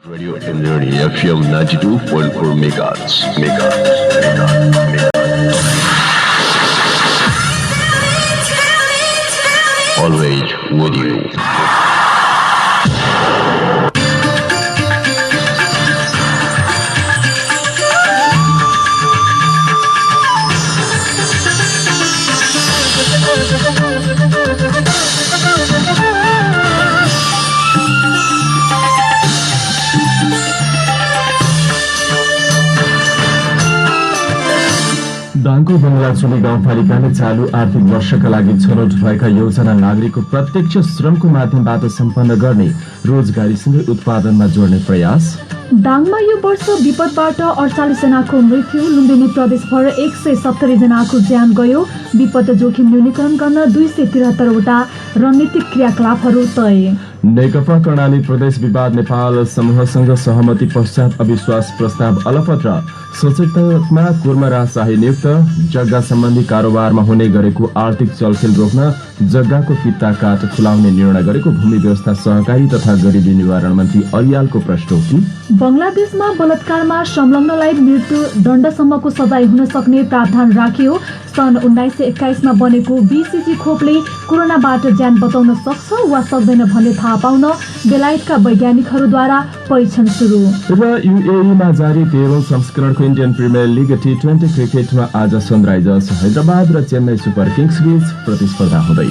Radio Indranee FM 92.4 megahertz. Always with you. दाङको बङ्गलाचुली गाउँपालिकाले चालू आर्थिक वर्षका लागि छनौट भएका योजना नागरिकको प्रत्यक्ष श्रमको माध्यमबाट सम्पन्न गर्ने रोजगारीसँगै उत्पादनमा जोड्ने प्रयास। दाङमा यो वर्ष विपदबाट 48 जनाको मृत्यु, लुम्बिनी प्रदेशभर 170 जनाको ज्यान गयो। विपद जोखिम न्यूनीकरण गर्न 273 वटा रणनीतिक क्रियाकलापहरू तय। नेकपा कर्णाली प्रदेश विवाद नेपाल समूहसँग सहमति पश्चात अविश्वास प्रस्ताव अलपत्र। सचेतकमा कुर्मराज शाही नियुक्त। जग्गा सम्बन्धी कारोबारमा हुने गरेको आर्थिक चलखेल रोक्न जग्गाको किता काट खुलाउने निर्णय गरेको भूमि व्यवस्था सहकारी तथा गरिबी निवारण मन्त्री अरियालको प्रश्नोक्ति। बंगलादेशमा बलात्कारमा संलग्नलाई मृत्यु दण्डसम्मको सजाय हुन सक्ने प्रावधान राखियो। सन् 1921 बनेको बीसीजी खोपले कोरोनाबाट ज्यान बचाउन सक्छ वा सक्दैन भन्ने थाहा पाउन बेलायतका वैज्ञानिकहरूद्वारा परीक्षण सुरु। र युएईमा जारी 13औं संस्करणको इन्डियन प्रिमियर लिग T20 क्रिकेटमा आज सनराइजर्स हैदराबाद र चेन्नई सुपर किङ्स बीच प्रतिस्पर्धा हुँदै।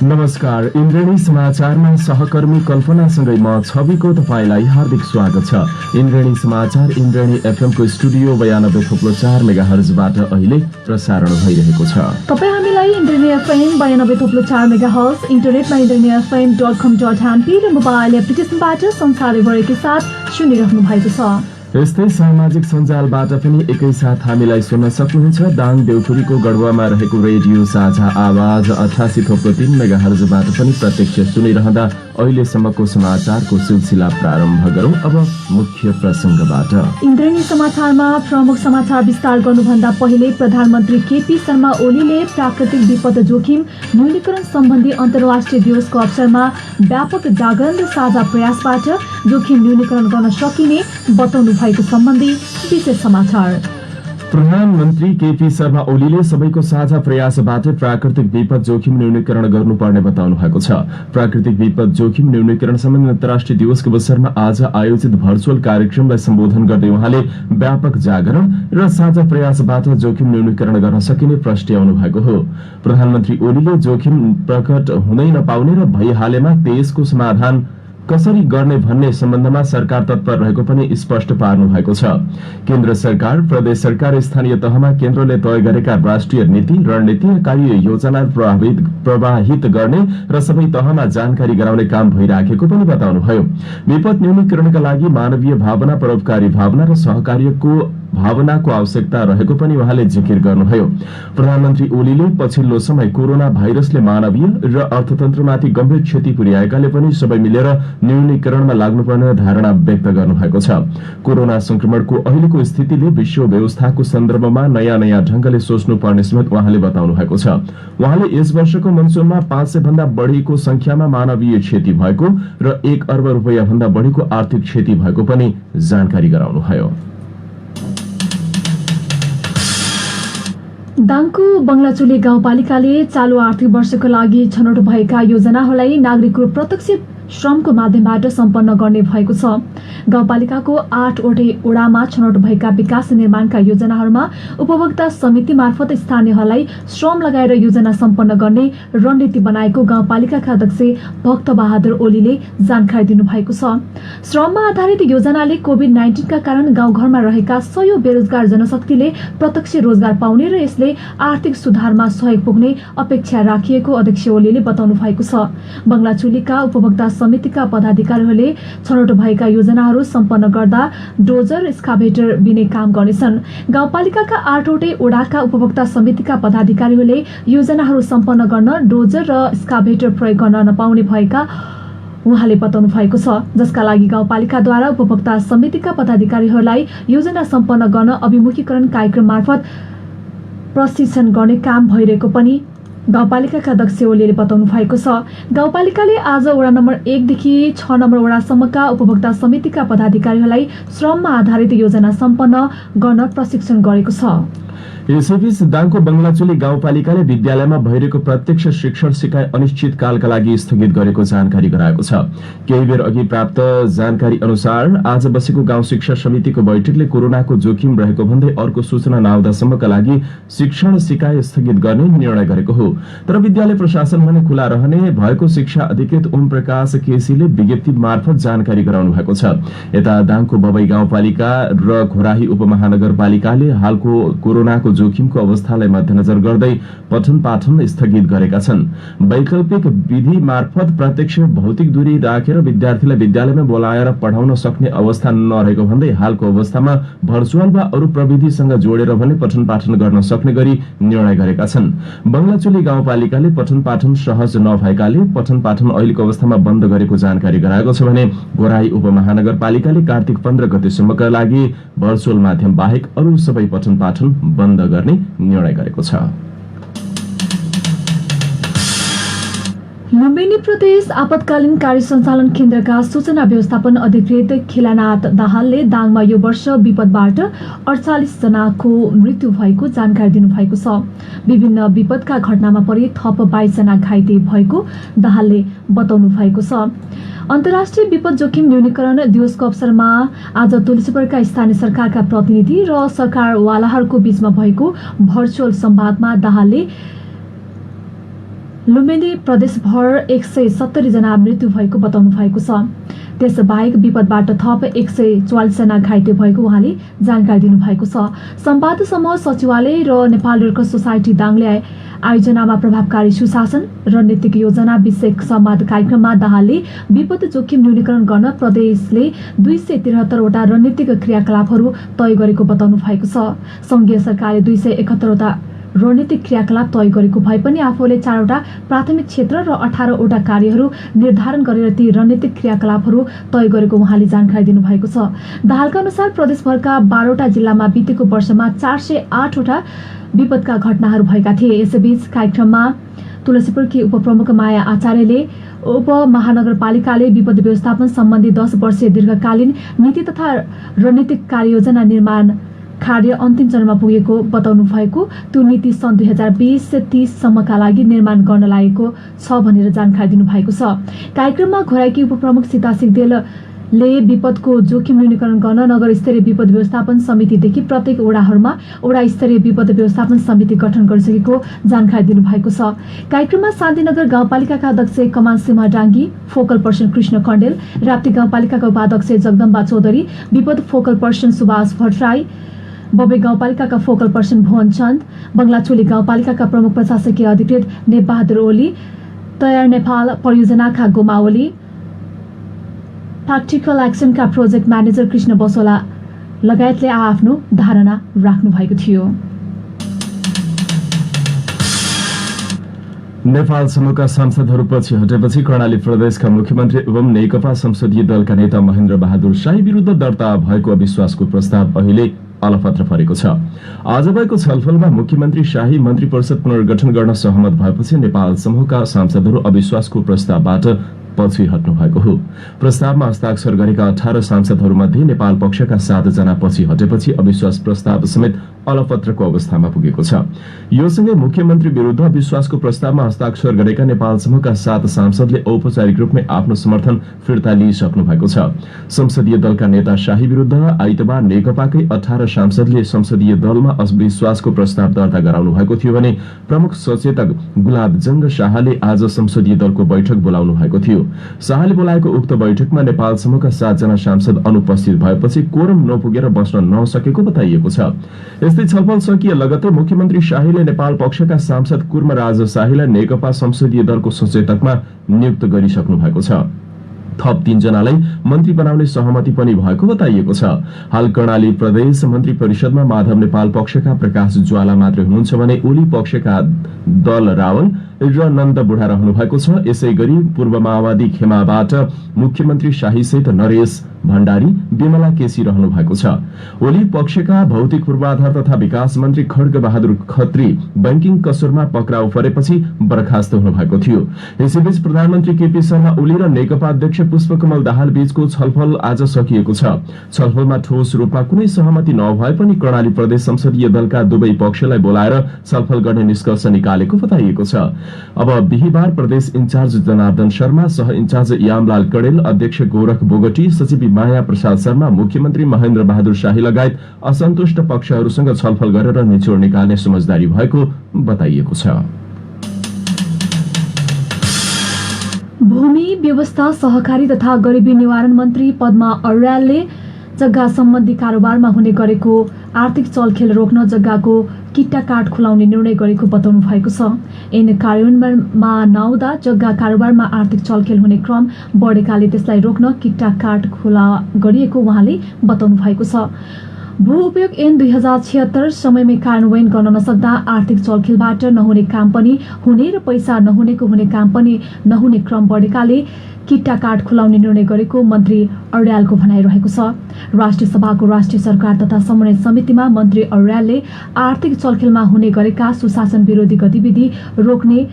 नमस्कार, इन्द्रेणी समाचारमा सहकर्मी कल्पनासँगै म छविको तपाईलाई हार्दिक स्वागत छ। इन्द्रेणी समाचार इन्द्रेणी एफएमको स्टुडियो 92.4 मेगाहर्जबाट अहिले प्रसारण भइरहेको छ। तपाई हामीलाई इन्द्रेणी एफएम 92.4 मेगाहर्ज, इन्टरनेटमा indrenefm.com.np र मोबाइल एप्लिकेसनबाट संसारैभरिकै साथ सुनिरहनु भएको छ। यस्तै सामाजिक सञ्जालबाट पनि एकैसाथ हामीलाई सुन्न सक्नुहुन्छ। दाङ देउखुरीको गढवामा रहेको रेडियो साझा आवाज 88.3 मेगाहर्जबाट पनि प्रत्यक्ष सुनिरहँदा अहिलेसम्मको समाचारको सिलसिला प्रारम्भ गरौं। अब मुख्य प्रसंगबाट। इन्द्रेणी समाचारमा प्रमुख समाचार विस्तार गर्नुभन्दा पहिले प्रधानमन्त्री केपी शर्मा ओलीले प्राकृतिक विपद जोखिम न्यूनीकरण सम्बन्धी अन्तर्राष्ट्रिय दिवसको अवसरमा व्यापक जागरण र साझा प्रयासबाट जोखिम न्यूनीकरण गर्न सकिने बताउनु भएको सम्बन्धी विशेष समाचार। प्रधानमन्त्री केपी शर्मा ओलीले सबैको साझा प्रयासबाट प्राकृतिक विपद जोखिम न्यूनीकरण गर्नुपर्ने बताउनु भएको छ। प्राकृतिक विपद जोखिम न्यूनीकरण सम्बन्धी अन्तर्राष्ट्रिय दिवसको अवसरमा आज आयोजित भर्चुअल कार्यक्रमलाई सम्बोधन गर्दै उहाँले व्यापक जागरण र साझा प्रयासबाट जोखिम न्यूनीकरण गर्न सकिने प्रस्ट्याउनु भएको हो। प्रधानमन्त्री ओलीले जोखिम प्रकट हुनै नपाउने र भइहालेमा त्यसको समाधान कसरी गर्ने भन्ने सम्बन्धमा सरकार तत्पर रहेको पनि स्पष्ट पार्नु भएको छ। केन्द्र सरकार, प्रदेश सरकार, स्थानीय तहमा केन्द्रले तय गरेका राष्ट्रिय नीति, रणनीति र कार्य योजना प्रवाहित गर्ने र सबै तहमा जानकारी गराउने काम भइराखेको पनि बताउनुभयो। विपद न्यूनीकरणका लागि मानवीय भावना, परोपकारी भावना र सहकार्यको भावनाको आवश्यकता रहेको पनि उहाँले जिकिर गर्नुभयो। प्रधानमन्त्री ओलीले पछिल्लो समय कोरोना भाइरसले मानवीय र अर्थतन्त्रमाथि गम्भीर क्षति पुर्याएकाले पनि सबै मिलेर न्यूनीकरणमा लाग्नुपर्ने धारणा व्यक्त गर्नुभएको छ। कोरोना संक्रमणको अहिलेको स्थितिले विश्व व्यवस्थाको सन्दर्भमा नयाँ ढंगले सोच्नुपर्ने समेत उहाँले बताउनु भएको छ। उहाँले यस वर्षको मनसुनमा 500 भन्दा बढीको संख्यामा मानवीय क्षति भएको र 1 अर्ब रुपैयाँ भन्दा बढीको आर्थिक क्षति भएको पनि जानकारी गराउनुभयो। दाङको बंगलाचुली गाउँपालिकाले चालू आर्थिक वर्षको लागि छनौट भएका योजनाहरूलाई नागरिकको प्रत्यक्ष श्रमको माध्यमबाट सम्पन्न गर्ने भएको छ। गाउँपालिकाको 8वटै ओडामा छनौट भएका विकास निर्माणका योजनाहरूमा उपभोक्ता समिति मार्फत स्थानीयहरूलाई श्रम लगाएर योजना सम्पन्न गर्ने रणनीति बनाएको गाउँपालिकाका अध्यक्ष भक्त बहादुर ओलीले जानकारी दिनुभएको छ। श्रममा आधारित योजनाले कोभिड-19 का कारण गाउँघरमा रहेका सयौं बेरोजगार जनशक्तिले प्रत्यक्ष रोजगार पाउने र यसले आर्थिक सुधारमा सहयोग पुग्ने अपेक्षा राखिएको अध्यक्ष ओलीले बताउनु भएको छ। बंगलाचुलीका उपभोक्ता समितिका पदाधिकारीहरूले छनौट भएका योजनाहरू सम्पन्न गर्दा डोजर एक्सकाभेटर बिने काम गर्नेछन्। गाउँपालिकाका 8वटै ओडाका उपभोक्ता समितिका पदाधिकारीहरूले योजनाहरू सम्पन्न गर्न डोजर र एक्सकाभेटर प्रयोग गर्न नपाउने भएका उहाँले बताउनु भएको छ, जसका लागि गाउँपालिकाद्वारा उपभोक्ता समितिका पदाधिकारीहरूलाई योजना सम्पन्न गर्न अभिमुखीकरण कार्यक्रम मार्फत प्रशिक्षण गर्ने काम भइरहेको पनि गाउँपालिकाका अध्यक्ष ओलीले बताउनु भएको छ। गाउँपालिकाले आज वडा नम्बर 1 देखि 6 नम्बर वडासम्मका उपभोक्ता समितिका पदाधिकारीहरूलाई श्रममा आधारित योजना सम्पन्न गर्न प्रशिक्षण गरेको छ। यसैबीच दाङको बंगलाचोली गाउँपालिकाले विद्यालयमा भइरहेको प्रत्यक्ष शिक्षण सिकाइ अनिश्चित कालका लागि स्थगित गरेको जानकारी गराएको छ। केही बेर अघि प्राप्त जानकारी अनुसार आज बसेको गाउँ शिक्षा समितिको बैठकले कोरोनाको जोखिम रहेको भन्दै अर्को सूचना नआउँदासम्मका लागि शिक्षण सिकाइ स्थगित गर्ने निर्णय गरेको हो। तर विद्यालय प्रशासन भने खुला रहने भएको शिक्षा अधिकृत ओम प्रकाश केसीले विज्ञप्ति मार्फत जानकारी गराउनु भएको छ। यता दाङको बबई गाउँपालिका र घोराही उपमहानगरपालिकाले हालको कोरोनाको जोखिमको अवस्थालाई मध्यनजर गर्दै पठन पाठन स्थगित गरेका छन्। वैकल्पिक विधि मार्फत प्रत्यक्ष भौतिक दूरी राखेर विद्यार्थीलाई विद्यालयमा बोलाएर पढाउन सक्ने अवस्था नरहेको भन्दै हालको अवस्थामा भर्चुअल वा अरू प्रविधिसँग जोडेर भने पठन पाठन गर्न सक्ने गरी निर्णय गरेका छन्। बंगलाचोली गाउँपालिकाले पठन पाठन सहज नभएकाले पठन पाठन अहिलेको अवस्थामा बन्द गरेको जानकारी गराएको छ भने घोराही उपमहानगरपालिकाले कार्तिक 15 गतेसम्मका लागि भर्चुअल माध्यम बाहेक अरू सबै पठन पाठन बन्द गर्ने निर्णय गरेको छ। लुम्बिनी प्रदेश आपतकालीन कार्य सञ्चालन केन्द्रका सूचना व्यवस्थापन अधिकृत खिलानाथ दाहालले दाङमा यो वर्ष विपदबाट 48 जनाको मृत्यु भएको जानकारी दिनुभएको छ। विभिन्न विपदका घटनामा परि थप 22 जना घाइते भएको दाहालले बताउनु भएको छ। अन्तर्राष्ट्रिय विपद जोखिम न्यूनीकरण दिवसको अवसरमा आज तुलसीपुरका स्थानीय सरकारका प्रतिनिधि र सरकारवालाहरूको बीचमा भएको भर्चुअल संवादमा दाहालले लुम्बिनी प्रदेशभर 170 जना मृत्यु भएको बताउनु भएको छ। त्यसबाहेक विपदबाट थप 144 जना घाइते भएको उहाँले जानकारी दिनुभएको छ। संवाद समूह सचिवालय र नेपाल रेड क्रस सोसाइटी दाङले आयोजनामा प्रभावकारी सुशासन रणनीतिक योजना विषयक संवाद कार्यक्रममा दाहालले विपद जोखिम न्यूनीकरण गर्न प्रदेशले 273 वटा रणनीतिक क्रियाकलापहरू तय गरेको बताउनु भएको छ। संघीय सरकारले 271 वटा रणनीतिक क्रियाकलाप तय गरेको भए पनि आफूले 4 वटा प्राथमिक क्षेत्र र 18 वटा कार्यहरू निर्धारण गरेर ती रणनीतिक क्रियाकलापहरू तय गरेको उहाँले जानकारी दिनुभएको छ। दाहालका अनुसार प्रदेशभरका 12 वटा जिल्लामा बितेको वर्षमा 408 वटा विपदका घटनाहरू भएका थिए। यसैबीच कार्यक्रममा तुलसीपुरकी उपप्रमुख माया आचार्यले उपमहानगरपालिकाले विपद व्यवस्थापन सम्बन्धी 10 वर्षीय दीर्घकालीन नीति तथा रणनीतिक कार्ययोजना निर्माण कार्य अन्तिम चरणमा पुगेको बताउनु भएको। त्यो नीति सन् 2020-30 सम्मका लागि निर्माण गर्न लागेको छ भनेर जानकारी दिनुभएको छ। कार्यक्रममा घोराइकी उपप्रमुख सीता सिगदेलले विपदको जोखिम न्यूनीकरण गर्न नगर स्तरीय विपद व्यवस्थापन समितिदेखि प्रत्येक वडाहरूमा वडा स्तरीय विपद व्यवस्थापन समिति गठन गरिसकेको जानकारी दिनुभएको छ। कार्यक्रममा शान्तिनगर गाउँपालिकाका अध्यक्ष कमान सिंह डाङ्गी, फोकल पर्सन कृष्ण कण्डेल, राप्ती गाउँपालिकाका उपाध्यक्ष जगदम्बा चौधरी, विपद फोकल पर्सन सुभाष भट्टराई, बबई गाउँपालिकाका फोकल पर्सन भुवन चन्द, बंगलाचोली गाउँपालिकाका प्रमुख प्रशासकीय अधिकृत नेपबहादुर ओली, तयार नेपाल परियोजनाका गोमा ओली, प्र्याक्टिकल एक्सनका प्रोजेक्ट म्यानेजर कृष्ण बसोला लगायतले आफ्नो धारणा राख्नु भएको थियो। नेपाल समूहका सांसदहरू पछि हटेपछि कर्णाली प्रदेशका मुख्यमन्त्री एवं नेकपा संसदीय दलका नेता महेन्द्र बहादुर शाही विरुद्ध दर्ता भएको अविश्वासको प्रस्ताव अहिले अलपत्र परेको छ। आज भएको छलफलमा मुख्यमन्त्री शाही मन्त्री परिषद पुनर्गठन गर्न सहमत भएपछि नेपाल समूहका सांसदहरू अविश्वासको प्रस्तावबाट पछि हट्नु भएको हो। प्रस्तावमा हस्ताक्षर गरेका 18 सांसदहरूमध्ये नेपाल पक्षका 7 जना पछि हटेपछि अविश्वास प्रस्ताव समेत अलपत्रको अवस्थामा पुगेको छ। यो सँगै मुख्यमन्त्री विरुद्ध अविश्वासको प्रस्तावमा हस्ताक्षर गरेका नेपाल समूहका 7 सांसदले औपचारिक रूपमै आफ्नो समर्थन फिर्ता लिइसक्नु भएको छ। संसदीय दलका नेता शाही विरुद्ध आइतबार नेकपाकै 18 सांसदले संसदीय दलमा अविश्वासको प्रस्ताव दर्ता गराउनु भएको थियो भने प्रमुख सचेतक गुलाबजंग शाहले आज संसदीय दलको बैठक बोलाउनु भएको थियो। शाहले बोलाएको उक्त बैठकमा नेपाल समूहका 7 जना सांसद अनुपस्थित भएपछि कोरम नपुगेर बस्न नसकेको बताइएको छ। यस्तै छलफल सकिए लगत्तै मुख्यमन्त्री शाहीले नेपाल पक्षका सांसद कुर्मराज शाहीलाई नेकपा संसदीय दलको सचेतकमा नियुक्त गरिसक्नु भएको छ। थप 3 जनालाई मन्त्री बनाउने सहमति पनि भएको बताइएको छ। हाल कर्णाली प्रदेश मन्त्री परिषदमा माधव नेपाल पक्षका प्रकाश ज्वाला मात्रै हुनुहुन्छ भने ओली पक्षका दल रावल र नन्द बुढा रहनु भएको छ। यसै गरी पूर्व माओवादी खेमाबाट मुख्यमन्त्री शाही सहित नरेश भण्डारी विमला केसी रहनु भएको छ। ओली पक्षका भौतिक पूर्वाधार तथा विकास मन्त्री खड्ग बहादुर खत्री बैंकिङ कसुरमा पक्राउ परेपछि बर्खास्त हुनुभएको थियो। यसैबीच प्रधानमन्त्री केपी शर्मा ओली र नेकपा अध्यक्ष पुष्पकमल दाहाल बीचको छलफल आज सकिएको छ। छलफलमा ठोस रूपमा कुनै सहमति नभए पनि कर्णाली प्रदेश संसदीय दलका दुवै पक्षलाई बोलाएर छलफल गर्ने निष्कर्ष निकालेको बताइएको छ। अब बिहीबार प्रदेश इन्चार्ज जनार्दन शर्मा, सह इन्चार्ज यामलाल कडेल, अध्यक्ष गोरख बोगटी, सचिव माया प्रसाद शर्मा, मुख्यमन्त्री महेन्द्र बहादुर शाही लगायत असन्तुष्ट पक्षहरूसँग छलफल गरेर निचोड निकाल्ने समझदारी भएको बताइएको छ। भूमि व्यवस्था, सहकारी तथा गरिबी निवारण मन्त्री पद्मा अर्यालले जग्गा सम्बन्धी कारोबारमा हुने गरेको आर्थिक चलखेल रोक्न जग्गाको किट्टा काट खुलाउने निर्णय गरेको बताउनु भएको छ। ऐन कार्यान्वयनमा नआउँदा जग्गा कारोबारमा आर्थिक चलखेल हुने क्रम बढेकाले त्यसलाई रोक्न किट्टा काट खुला गरिएको उहाँले बताउनु भएको छ। भू उपयोग ऐन 2076 समयमै कार्यान्वयन गर्न नसक्दा आर्थिक चलखेलबाट नहुने काम पनि हुने र पैसा नहुनेको हुने काम पनि नहुने क्रम बढेकाले किट्टा काट खुलाउने निर्णय गरेको मन्त्री अर्यालको भनाइरहेको छ। राष्ट्रिय सभाको राष्ट्रिय सरकार तथा समन्वय समितिमा मन्त्री अर्यालले आर्थिक चलखेलमा हुने गरेका सुशासन विरोधी गतिविधि रोक्ने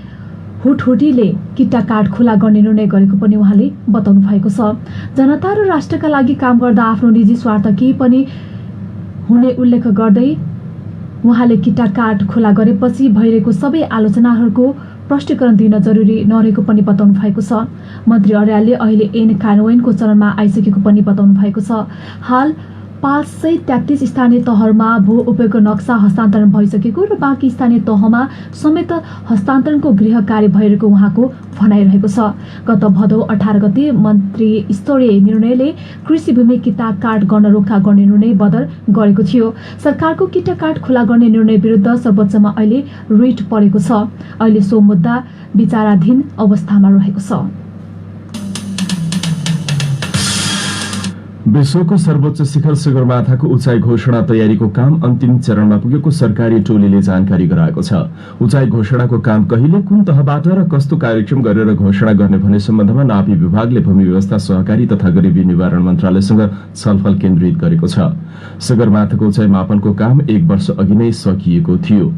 हुटहुटीले किट्टा काट खुला गर्ने निर्णय गरेको पनि उहाँले बताउनु भएको छ। जनता र राष्ट्रका लागि काम गर्दा आफ्नो निजी स्वार्थ केही पनि हुने उल्लेख गर्दै उहाँले किट्टा काट खुला गरेपछि भइरहेको सबै आलोचनाहरूको स्पष्टीकरण दिन जरुरी नरहेको पनि बताउनु भएको छ। मन्त्री अर्यालले अहिले ऐन कार्यान्वयनको चरणमा आइसकेको पनि बताउनु भएको छ। हाल 533 स्थानीय तहमा भू उपयोग नक्सा हस्तान्तरण भइसकेको र बाँकी स्थानीय तहमा समेत हस्तान्तरणको गृह कार्य भइरहेको उहाँको भनाइरहेको छ। गत भदौ 18 गते मन्त्री स्तरीय निर्णयले कृषि भूमि किट्टा काट गर्न रोकथाम गर्ने निर्णय बदर गरेको थियो। सरकारको किट्टा काट खुला गर्ने निर्णय विरुद्ध सर्वोच्चमा अहिले रिट परेको छ। अहिले सो मुद्दा विचाराधीन अवस्थामा रहेको छ। विश्वको सर्वोच्च शिखर सगरमाथाको उचाइ घोषणा तयारीको काम अन्तिम चरणमा पुगेको सरकारी टोलीले जानकारी गराएको छ। उचाइ घोषणाको काम कहिले, कुन तहबाट र कस्तो कार्यक्रम गरेर घोषणा गर्ने भन्ने सम्बन्धमा नापी विभागले भूमि व्यवस्था, सहकारी तथा गरिबी निवारण मन्त्रालयसँग छलफल केन्द्रित गरेको छ। सगरमाथाको उचाइ मापनको काम 1 वर्ष अघि नै सकिएको थियो।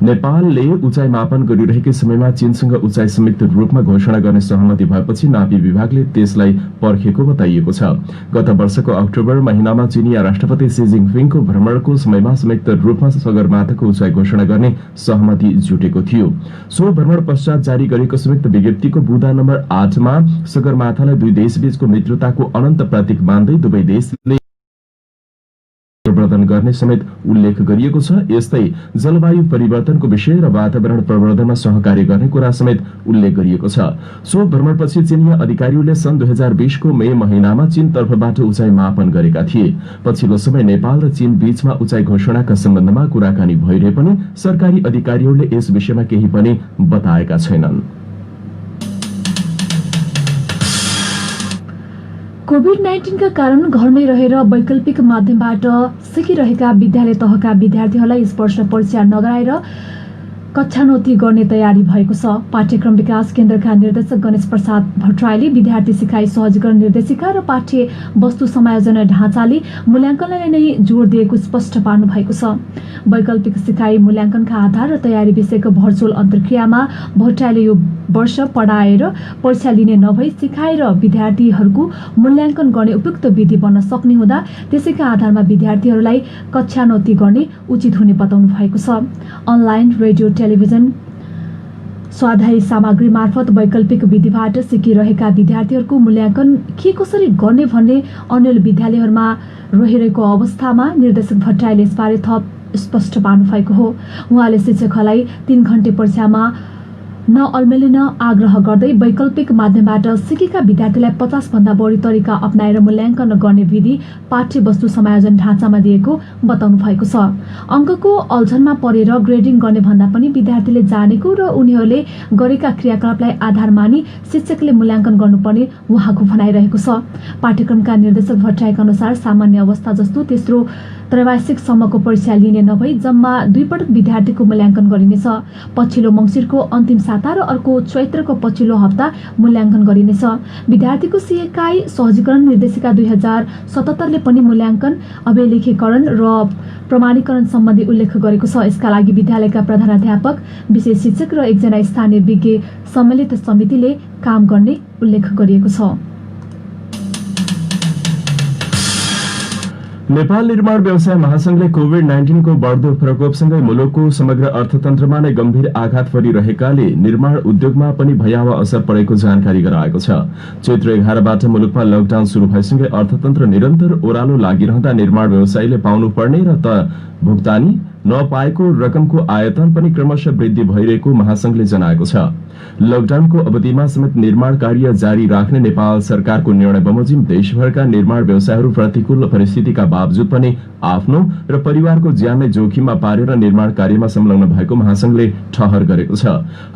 नेपालले उचाइ मापन गरिरहेकै समयमा चीनसँग उचाइ संयुक्त रूपमा घोषणा गर्ने सहमति भएपछि नापी विभागले त्यसलाई पर्खेको बताइएको छ। गत वर्षको अक्टोबर महिनामा चीनिया राष्ट्रपति सी जिनपिङको भ्रमणको समयमा संयुक्त रूपमा सगरमाथाको उचाइ घोषणा गर्ने सहमति जुटेको थियो। सो भ्रमण पश्चात जारी गरेको संयुक्त विज्ञप्तिको बुँदा नम्बर 8 मा सगरमाथालाई दुई देशबीचको मित्रताको अनन्त प्रतीक मान्दै दुवै देशले प्रवर्धन गर्ने समेत उल्लेख गरिएको छ। यस्तै जलवायु परिवर्तनको विषय र वातावरण प्रवर्धनमा सहकार्य गर्ने कुरा समेत उल्लेख गरिएको छ। सो भ्रमणपछि चीनिया अधिकारीहरूले सन् 2020 को मे महिनामा चीन तर्फबाट उचाइ मापन गरेका थिए। पछिल्लो समय नेपाल र चीन बीचमा उचाइ घोषणाका सम्बन्धमा कुराकानी भइरहे पनि सरकारी अधिकारीहरूले यस विषयमा केही पनि बताएका छैनन्। कोभिड-19 का कारण घरमै रहेर वैकल्पिक माध्यमबाट सिकिरहेका विद्यालय तहका विद्यार्थीहरूलाई यस वर्ष परीक्षा नगराएर कक्षानोती गर्ने तयारी भएको छ। पाठ्यक्रम विकास केन्द्रका निर्देशक गणेश प्रसाद भट्टराईले विद्यार्थी सिकाइ सहजीकरण निर्देशिका र पाठ्य वस्तु समायोजन ढाँचाले मूल्याङ्कनलाई नै जोड दिएको स्पष्ट पार्नु भएको छ। वैकल्पिक सिकाइ मूल्याङ्कनका आधार र तयारी विषयको भर्चुअल अन्तर्क्रियामा भट्टराईले यो वर्ष पढाएर परीक्षा लिने नभई सिकाएर विद्यार्थीहरूको मूल्याङ्कन गर्ने उपयुक्त विधि बन्न सक्ने हुँदा त्यसैका आधारमा विद्यार्थीहरूलाई कक्षानोती गर्ने उचित हुने बताउनु भएको छ। अनलाइन, रेडियो, टेलिभिजन स्वाध्याय सामग्री मार्फत वैकल्पिक विधिबाट सिकिरहेका विद्यार्थीहरूको मूल्याङ्कन के कसरी गर्ने भन्ने अन्य विद्यालयहरूमा रहिरहेको अवस्थामा निर्देशक भट्टराईले यसबारे थप स्पष्ट पार्नु भएको हो। उहाँले शिक्षकहरूलाई 3 घण्टे परीक्षामा नअल्मेलिन आग्रह गर्दै वैकल्पिक माध्यमबाट सिकेका विद्यार्थीलाई 50 भन्दा बढी तरिका अपनाएर मूल्याङ्कन गर्ने विधि पाठ्य वस्तु समायोजन ढाँचामा दिएको बताउनु भएको छ। अङ्कको अल्झनमा परेर ग्रेडिङ गर्ने भन्दा पनि विद्यार्थीले जानेको र उनीहरूले गरेका क्रियाकलापलाई आधार मानी शिक्षकले मूल्याङ्कन गर्नुपर्ने उहाँको भनाइरहेको छ। पाठ्यक्रमका निर्देशक भट्टराईका अनुसार सामान्य अवस्था जस्तो तेस्रो त्रैमासिकसम्मको परीक्षा लिने नभई जम्मा 2 पटक विद्यार्थीको मूल्याङ्कन गरिनेछ। पछिल्लो मङ्सिरको अन्तिम खाता र अर्को चैत्रको पछिल्लो हप्ता मूल्याङ्कन गरिनेछ। विद्यार्थीको सिकाइ सहजीकरण निर्देशिका 2077 पनि मूल्याङ्कन, अभिलेखीकरण र प्रमाणीकरण सम्बन्धी उल्लेख गरेको छ। यसका लागि विद्यालयका प्रधानाध्यापक, विशेष शिक्षक र एकजना स्थानीय विज्ञ सम्मिलित समितिले काम गर्ने उल्लेख गरिएको छ। नेपाल निर्माण व्यवसाय महासंघले कोभिड-19 को बढ्दो प्रकोपसँगै मुलुकको समग्र अर्थतन्त्रमा नै गम्भीर आघात परिरहेकाले निर्माण उद्योगमा पनि भयावह असर परेको जानकारी गराएको छ। चैत्र 11बाट मुलुकमा लकडाउन सुरु भएसँगै अर्थतन्त्र निरन्तर ओह्रालो लागिरहँदा निर्माण व्यवसायीले पाउनुपर्ने र त भुक्तानी नपाएको रकमको आयतन पनि क्रमशः वृद्धि भइरहेको महासंघले जनाएको छ। लकडाउनको अवधिमा समेत निर्माण कार्य जारी राख्ने नेपाल सरकारको निर्णय बमोजिम देशभरका निर्माण व्यवसायहरू प्रतिकूल परिस्थितिका बावजुद पनि आफ्नो र परिवारको ज्यानलाई जोखिममा पारेर निर्माण कार्यमा संलग्न भएको महासंघले ठहर गरेको छ।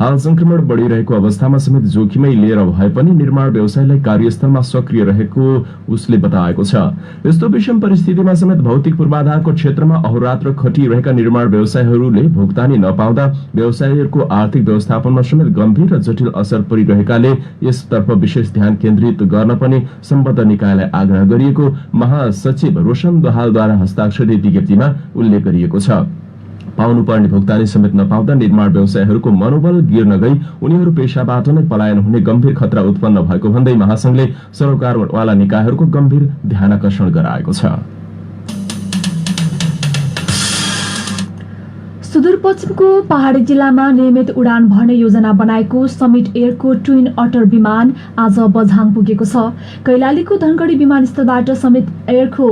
हाल संक्रमण बढ़िरहेको अवस्थामा समेत जोखिमै लिएर भए पनि निर्माण व्यवसायलाई कार्यस्थलमा सक्रिय रहेको उसले बताएको छ। यस्तो विषम परिस्थितिमा समेत भौतिक पूर्वाधारको क्षेत्रमा अहोरात्र खटिरहेका निर्माण व्यवसायहरूले भुक्तानी नपाउँदा व्यवसायीहरूको आर्थिक व्यवस्थापनमा समेत गम्भीर र जटिल असर परिरहेकाले यसतर्फ विशेष ध्यान केन्द्रित गर्न पनि सम्बद्ध निकायलाई आग्रह गरिएको महासचिव रोशन बहालद्वारा हस्ताक्षरित विज्ञप्तिमा उल्लेख गरिएको छ। पाउनुपर्ने भुक्तानी समेत नपाउँदा निर्माण व्यवसायीहरूको मनोबल गिर्न गई उनीहरू पेशाबाट नै पलायन हुने गम्भीर खतरा उत्पन्न भएको भन्दै महासंघले सरोकारवाला निकायहरूको गम्भीर ध्यानाकर्षण गराएको छ। सुदूरपश्चिमको पहाडी जिल्लामा नियमित उडान भर्ने योजना बनाएको समिट एयरको ट्विन अटर विमान आज बझाङ पुगेको छ। कैलालीको धनगढी विमानस्थलबाट समिट एयरको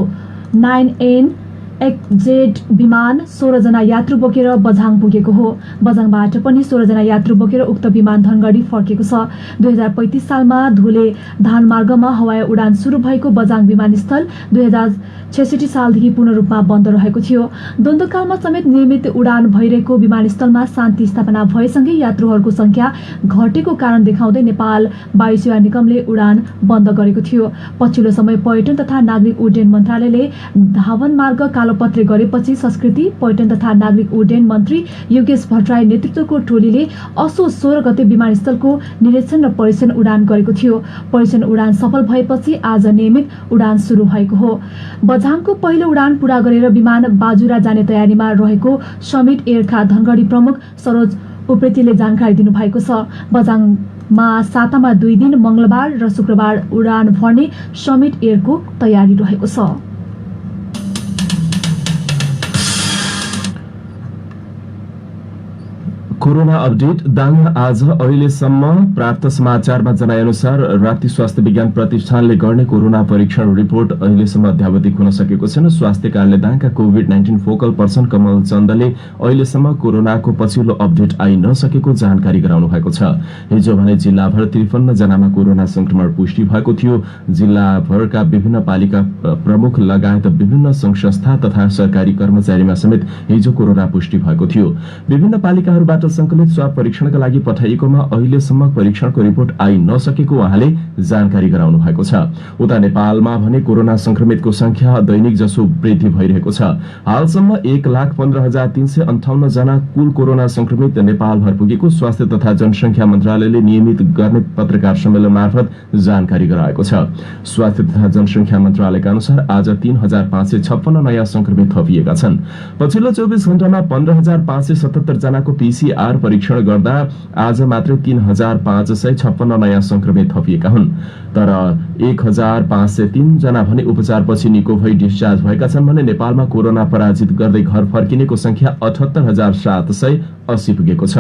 9N-XZ विमान 16 जना यात्रु बोकेर बझाङ पुगेको हो। बझाङबाट पनि 16 जना यात्रु बोकेर उक्त विमान धनगढी फर्केको छ। 2035 सालमा धुले धान मार्गमा हवाई उडान सुरु भएको बझाङ विमानस्थल 2066 सालदेखि पूर्ण रूपमा बन्द रहेको थियो। द्वन्द्वकालमा समेत नियमित उडान भइरहेको विमानस्थलमा शान्ति स्थापना भएसँगै यात्रुहरूको संख्या घटेको कारण देखाउँदै नेपाल वायु सेवा निगमले उडान बन्द गरेको थियो। पछिल्लो समय पर्यटन तथा नागरिक उड्डयन मन्त्रालयले धावन मार्ग कालोपत्रे गरेपछि संस्कृति, पर्यटन तथा नागरिक उड्डयन मन्त्री योगेश भट्टराई नेतृत्वको टोलीले असोज 16 गते विमानस्थलको निरीक्षण र परीक्षण उडान गरेको थियो। परीक्षण उडान सफल भएपछि आज नियमित उडान सुरु भएको हो। बझाङको पहिलो उडान पूरा गरेर विमान बाजुरा जाने तयारीमा रहेको समिट एयरका धनगढी प्रमुख सरोज उप्रेतीले जानकारी दिनुभएको छ। बझाङमा सातामा 2 दिन मंगलबार र शुक्रबार उडान भर्ने समिट एयरको तयारी रहेको छ। कोरोना अपडेट दाङमा आज अहिलेसम्म प्राप्त समाचारमा जनाएअनुसार राप्ती स्वास्थ्य विज्ञान प्रतिष्ठानले गर्ने कोरोना परीक्षण रिपोर्ट अहिलेसम्म अध्यावधिक हुन सकेको छैन। स्वास्थ्य कार्यालय दाङका कोभिड-19 फोकल पर्सन कमल चन्दले अहिलेसम्म कोरोनाको पछिल्लो अपडेट आइ नसकेको जानकारी गराउनु भएको छ। हिजो भने जिल्लाभर 53 जनामा कोरोना संक्रमण पुष्टि भएको थियो। जिल्लाभरका विभिन्न पालिका प्रमुख लगायत विभिन्न संघ संस्था तथा सरकारी कर्मचारीमा समेत हिजो कोरोना पुष्टि भएको थियो। विभिन्न पालिकाहरूबाट संकलित स्वाब परीक्षणका लागि पठाइएकोमा अहिलेसम्म परीक्षणको रिपोर्ट आइ नसकेको उहाँले जानकारी गराउनु भएको छ। उता नेपालमा भने कोरोना संक्रमितको संख्या दैनिक जसो वृद्धि भइरहेको छ। हालसम्म 1,15,358 जना कुल कोरोना संक्रमित नेपालभर पुगेको स्वास्थ्य तथा जनसंख्या मन्त्रालयले नियमित गर्ने पत्रकार सम्मेलन मार्फत जानकारी गराएको छ। स्वास्थ्य तथा जनसंख्या मन्त्रालयका अनुसार आज 3,556 नयाँ संक्रमित थपिएका छन्। पछिल्लो 24 घण्टामा 15,577 जनाको पीसीआर परीक्षण गर्दा आज मात्र 3,556 नयाँ संक्रमित थपिएका हुन्। तर 1,503 जना भने उपचारपछि निको भई डिस्चार्ज भएका छन् भने नेपालमा कोरोना पराजित गर्दै घर फर्किनेको संख्या 78,780 पुगेको छ।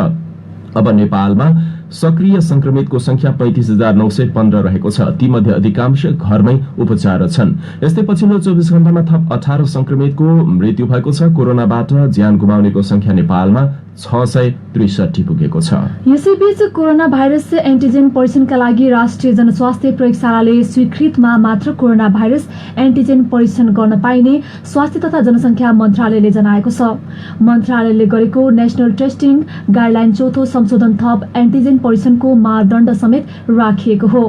अब नेपालमा सक्रिय संक्रमितको संख्या 35,915 रहेको छ। तीमध्ये अधिकांश घरमै उपचार छन्। यस्तै पछिल्लो 24 घण्टामा थप 18 संक्रमितको मृत्यु भएको छ। कोरोनाबाट ज्यान गुमाउनेको संख्या नेपालमा 663 पुगेको छ। यसैबीच कोरोना भाइरस एन्टिजेन परीक्षणका लागि राष्ट्रिय जनस्वास्थ्य प्रयोगशालाले स्वीकृतमा मात्र कोरोना भाइरस एन्टिजेन परीक्षण गर्न पाइने स्वास्थ्य तथा जनसंख्या मन्त्रालयले जनाएको छ। मन्त्रालयले गरेको नेशनल टेस्टिङ गाइडलाइन चौथो संशोधन थप एन्टिजेन परीक्षणको मापदण्ड समेत राखिएको हो।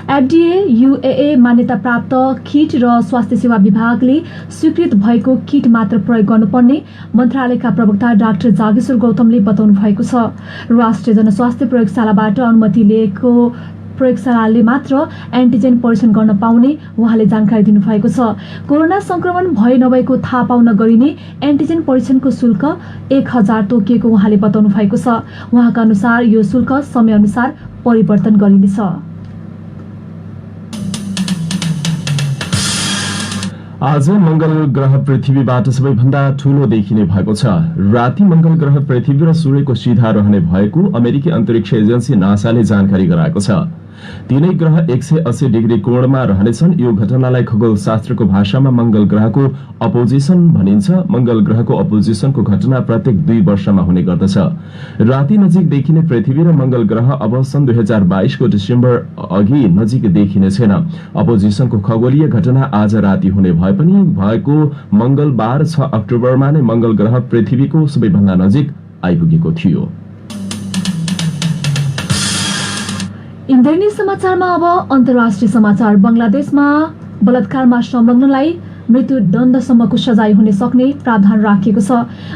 एफडीए यूएए मान्यता प्राप्त किट र स्वास्थ्य सेवा विभागले स्वीकृत भएको किट मात्र प्रयोग गर्नुपर्ने मन्त्रालयका प्रवक्ता डाक्टर जागेश्वर गौतम गौतमले बताउनु भएको छ। राष्ट्रिय जनस्वास्थ्य प्रयोगशालाबाट अनुमति लिएको प्रयोगशालाले मात्र एन्टिजेन परीक्षण गर्न पाउने उहाँले जानकारी दिनुभएको छ। कोरोना संक्रमण भए नभएको थाहा पाउन गरिने एन्टिजेन परीक्षणको शुल्क 1000 तोकिएको उहाँले बताउनु भएको छ। उहाँका अनुसार यो शुल्क समयअनुसार परिवर्तन गरिनेछ। आज मंगल ग्रह पृथ्वीबाट सबैभन्दा ठूलो देखिने भएको छ। राति मंगल ग्रह पृथ्वी र सूर्यको सिधा रहने भएको अमेरिकी अन्तरिक्ष एजेन्सी नासाले जानकारी गराएको छ। तीनै ग्रह 180 डिग्री कोणमा रहनेछन्। यो घटनालाई खगोलशास्त्रको भाषामा मंगल ग्रहको अपोजिसन भनिन्छ। मंगल ग्रहको अपोजिसनको घटना प्रत्येक 2 वर्षमा हुने गर्दछ। राति नजिक देखिने पृथ्वी र मंगल ग्रह अब सन् 2022 को डिसेम्बर अघि नजिक देखिने छैन। अपोजिसनको खगोलीय घटना आज राति हुने भए पनि भएको मंगलबार 6 अक्टोबरमा नै मंगल ग्रह पृथ्वीको सबैभन्दा नजिक आइपुगेको थियो। इन्द्रेणी समाचारमा अब अन्तर्राष्ट्रिय समाचार। बंगलादेशमा बलात्कारमा संलग्नलाई मृत्युदण्डसम्मको सजाय हुन सक्ने प्रावधान राखिएको छ।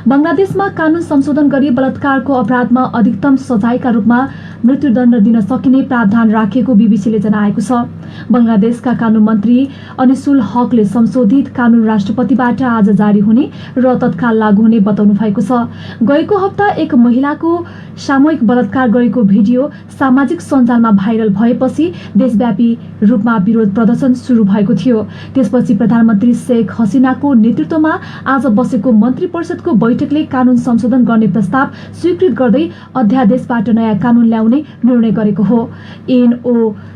बंगलादेशमा कानून संशोधन गरी बलात्कारको अपराधमा अधिकतम सजायका रूपमा मृत्युदण्ड दिन सकिने प्रावधान राखिएको बीबीसीले जनाएको छ। बंगलादेशका कानून मन्त्री अनिसुल हकले संशोधित कानून राष्ट्रपतिबाट आज जारी हुने र तत्काल लागू हुने बताउनु भएको छ। गएको हप्ता एक महिलाको सामूहिक बलात्कार गरेको भिडियो सामाजिक सञ्जालमा भाइरल भएपछि देशव्यापी रूपमा विरोध प्रदर्शन शुरू भएको थियो। त्यसपछि प्रधानमन्त्री शेख हसिनाको नेतृत्वमा आज बसेको मन्त्री परिषदको बैठकले कानून संशोधन गर्ने प्रस्ताव स्वीकृत गर्दै अध्यादेशबाट नयाँ कानून ल्याउने निर्णय गरेको हो। एनओ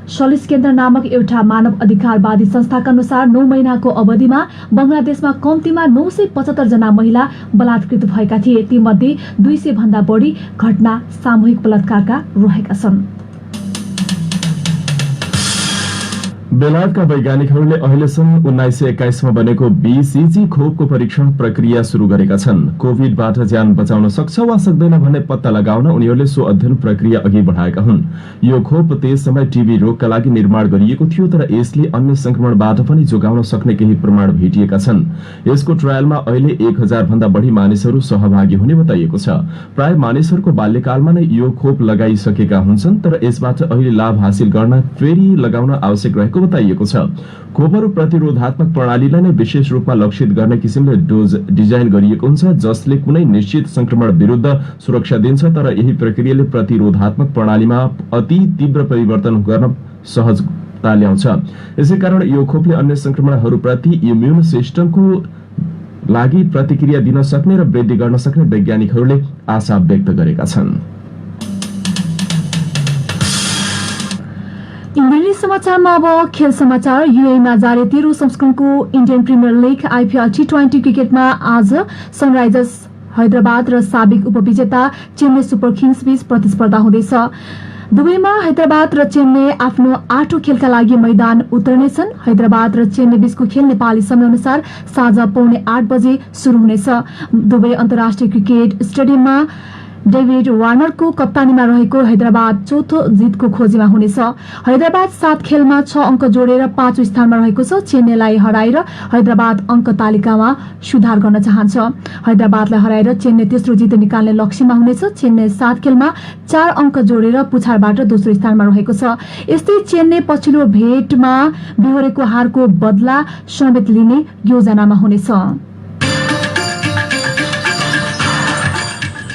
सलिस केन्द्र नामक एउटा मानव अधिकारवादी संस्थाका अनुसार 9 महिनाको अवधिमा बंगलादेशमा कम्तीमा 975 जना महिला बलात्कृत भएका थिए। तीमध्ये 200 भन्दा बढी घटना सामूहिक बलात्कारका रहेका छन्। बेलायतका वैज्ञानिकहरूले अहिले सन् 1921 मा बनेको बीसीजी खोपको परीक्षण प्रक्रिया शुरू गरेका छन्। कोभिडबाट ज्यान बचाउन सक्छ वा सक्दैन भन्ने पत्ता लगाउन उनीहरूले सो अध्ययन प्रक्रिया अघि बढाएका हुन्। यो खोप त्यस समय टीबी रोगका लागि निर्माण गरिएको थियो, तर यसले अन्य संक्रमणबाट पनि जोगाउन सक्ने केही प्रमाण भेटिएका छन्। यसको ट्रायलमा अहिले 1000 भन्दा बढी मानिसहरू सहभागी हुने बताइएको छ। प्राय मानिसहरूको बाल्यकालमा नै यो खोप लगाइसकेका हुन्छन्, तर यसबाट अहिले लाभ हासिल गर्न फेरि लगाउन आवश्यक रहेको बताइएको छ। खोपहरू प्रतिरोधात्मक प्रणालीलाई नै विशेष रूपमा लक्षित गर्ने किसिमले डोज डिजाइन गरिएको हुन्छ, जसले कुनै निश्चित संक्रमण विरुद्ध सुरक्षा दिन्छ, तर यही प्रक्रियाले प्रतिरोधात्मक प्रणालीमा अति तीव्र परिवर्तन गर्न सहजता ल्याउँछ। यसैकारण यो खोपले अन्य संक्रमणहरूप्रति इम्युन सिस्टमको लागि प्रतिक्रिया दिन सक्ने र वृद्धि गर्न सक्ने वैज्ञानिकहरूले आशा व्यक्त गरेका छन्। इन्द्रेणी समाचारमा अब खेल समाचार। युएईमा जारी 13औं संस्करणको इन्डियन प्रिमियर लिग आईपीएल टी20 क्रिकेटमा आज सनराइजर्स हैदराबाद र साबिक उपविजेता चेन्नई सुपर किङ्स बीच प्रतिस्पर्धा हुँदैछ। दुबईमा हैदराबाद र चेन्नई आफ्नो 8औं खेलका लागि मैदान उत्रनेछन्। हैदराबाद र चेन्नई बीचको खेल नेपाली समयअनुसार साँझ 7:45 बजे शुरू हुनेछ। दुबई अन्तर्राष्ट्रिय क्रिकेट स्टेडियममा डेभिड वार्नरको कप्तानीमा रहेको हैदराबाद चौथो जितको खोजीमा हुनेछ। हैदराबाद 7 खेलमा 6 अङ्क जोडेर 5औं स्थानमा रहेको छ। चेन्नईलाई हराएर हैदराबाद अङ्क तालिकामा सुधार गर्न चाहन्छ। हैदराबादलाई हराएर चेन्नई तेस्रो जित निकाल्ने लक्ष्यमा हुनेछ। चेन्नई 7 खेलमा 4 अङ्क जोडेर पुछारबाट दोस्रो स्थानमा रहेको छ। यस्तै चेन्नई पछिल्लो भेटमा बिहोरेको हारको बदला समेत लिने योजनामा हुनेछ।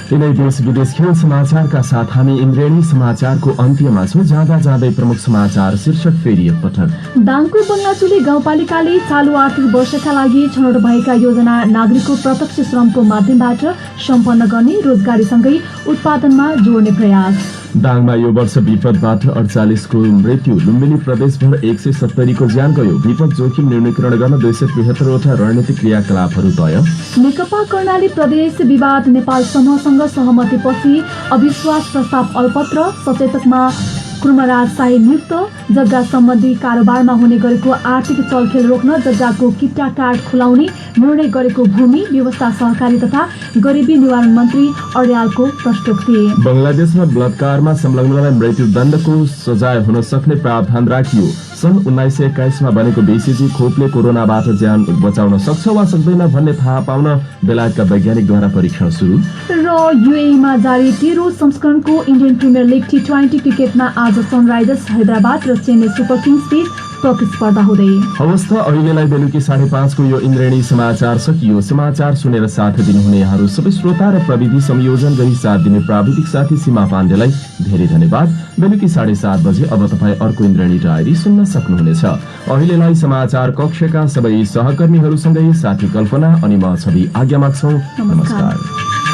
यिनै देश विदेश खेल समाचारका साथ हामी इन्द्रेणी समाचारको अन्त्यमा छौं। जाँदा जाँदै प्रमुख समाचार शीर्षक फेरि एकपटक। दाङको बङ्गाचुली गाउँपालिकाले चालु आर्थिक वर्षका लागि छनौट भएका योजना नागरिकको प्रत्यक्ष श्रमको माध्यमबाट सम्पन्न गर्ने, रोजगारीसँगै उत्पादनमा जोड्ने प्रयास। दाङमा यो वर्ष विपदबाट 48 को मृत्यु, लुम्बिनी प्रदेशभर 170 को ज्यान गयो। विपद जोखिम न्यूनीकरण गर्न 273 वटा रणनीतिक क्रियाकलापहरू तय। नेकपा कर्णाली प्रदेश विवाद नेपाल समूहसँग सहमतिपछि अविश्वास प्रस्ताव अलपत्र, सचेतकमा कुर्मराज शाही नियुक्त। जग्गा सम्बन्धी कारोबारमा हुने गरेको आर्थिक चलखेल रोक्न जग्गाको किट्टा कार्ड खुलाउने निर्णय गरेको भूमि व्यवस्था सहकारी तथा गरिबी निवारण मन्त्री अर्यालको प्रश्नोक्ति। बंगलादेशमा बलात्कारमा संलग्नलाई मृत्युदण्डको सजाय हुन सक्ने प्रावधान राखियो। सन् 1921 मा बनेको BCG खोपले कोरोनाबाट ज्यान बचाउन सक्छ वा सक्दैन भन्ने थाहा पाउन बेलायतका वैज्ञानिकद्वारा परीक्षण सुरु। र युएईमा जारी 13औं संस्करणको इन्डियन प्रिमियर लिग T20 क्रिकेटमा आज सनराइजर्स हैदराबाद र चेन्नई सुपर किङ्स बीच प्रतिस्पर्धा हुँदै। हवस् त अहिलेलाई बेलुकी 5:30 को यो इन्द्रेणी समाचार सकियो। समाचार सुनेर साथ दिनुहुने यहाँहरू सबै श्रोता र प्रविधि संयोजन गरी साथ दिने प्राविधिक साथी सीमा पाण्डेलाई धेरै धन्यवाद। बेलुकी 7:30 बजे अब तपाईँ अर्को इन्द्रेणी डायरी सुन्न सक्नुहुनेछ। अहिलेलाई समाचार कक्षका सबै सहकर्मीहरूसँगै साथी कल्पना अनि म छवि आज्ञा माग्छौं। नमस्कार।